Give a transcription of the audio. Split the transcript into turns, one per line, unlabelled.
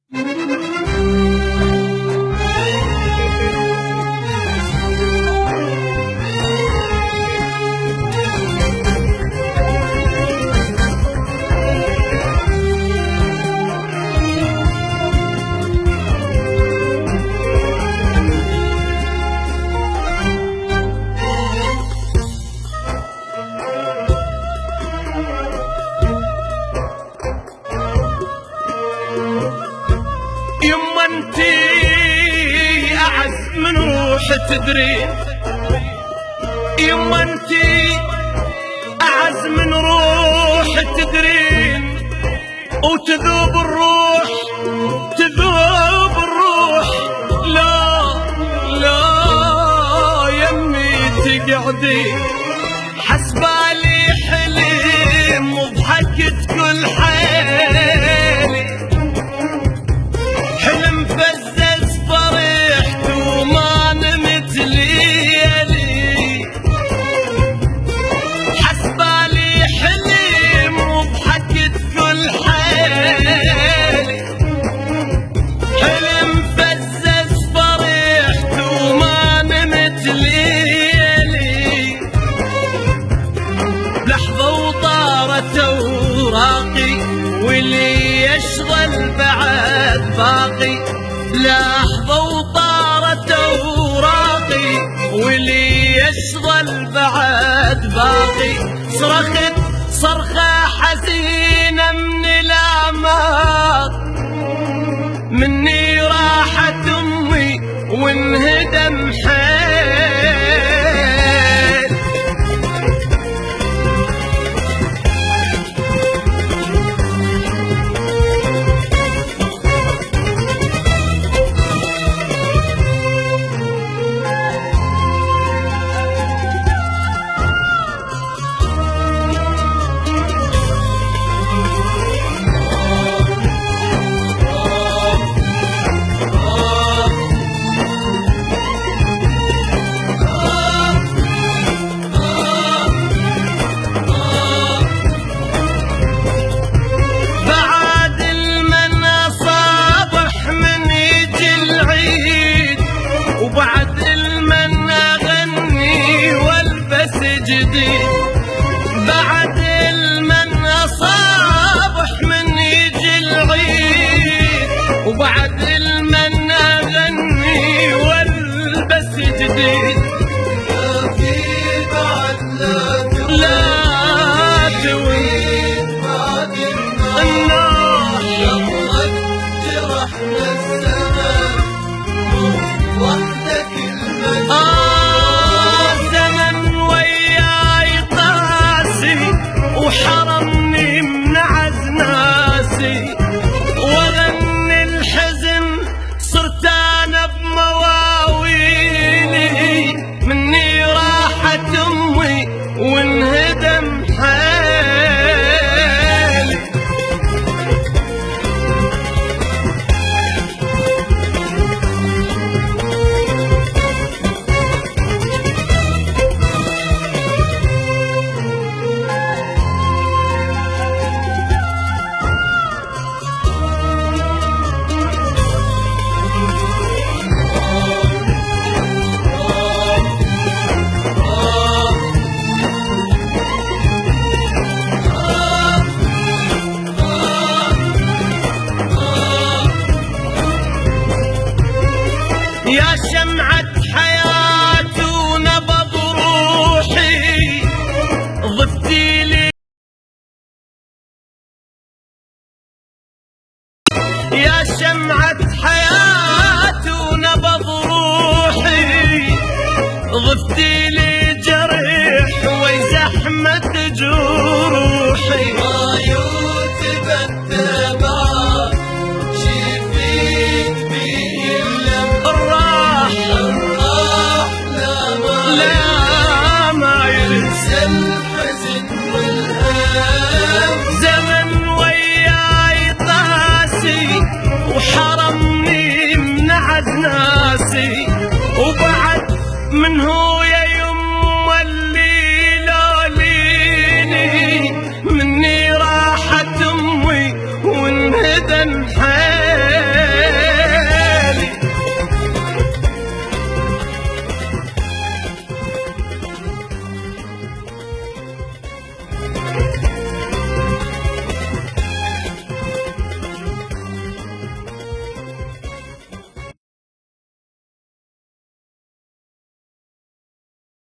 يما انتي اعز من روح تدرين، يما انتي اعز من روح تدرين، وتذوب الروح تذوب الروح. لا لا يمي تقعدين حسبالي حلم وضحكت كل حيلي، حلم فزز فرحت وما نمت ليالي، حسبالي حلم وضحكت كل حيلي، حلم فزز فرحت وما نمت ليالي، لحظة وطارت اوراقي واللي يشغل بعد باقي، لحظة وطارت اوراقي واللي يشغل بعد باقي، صرخت صرخة حزينة من الآمال، مني راحت امي وانهدم حيل. وبعد المن اغني والبس جديد، بعد المن صابح من يجي العيد، وبعد المن اغني والبس جديد، اكيد بعد لا تويد بعد النار يضرب جرحنا الزمان وحدك زمن وياي قاسي وحرمني من عز ناسي، واغني الحزن صرت انا بمواويلي، مني راحت امي وانهدم حيلي. يا شمعة حياتي ونبض روحي ضفتي لي، يا شمعة حياتي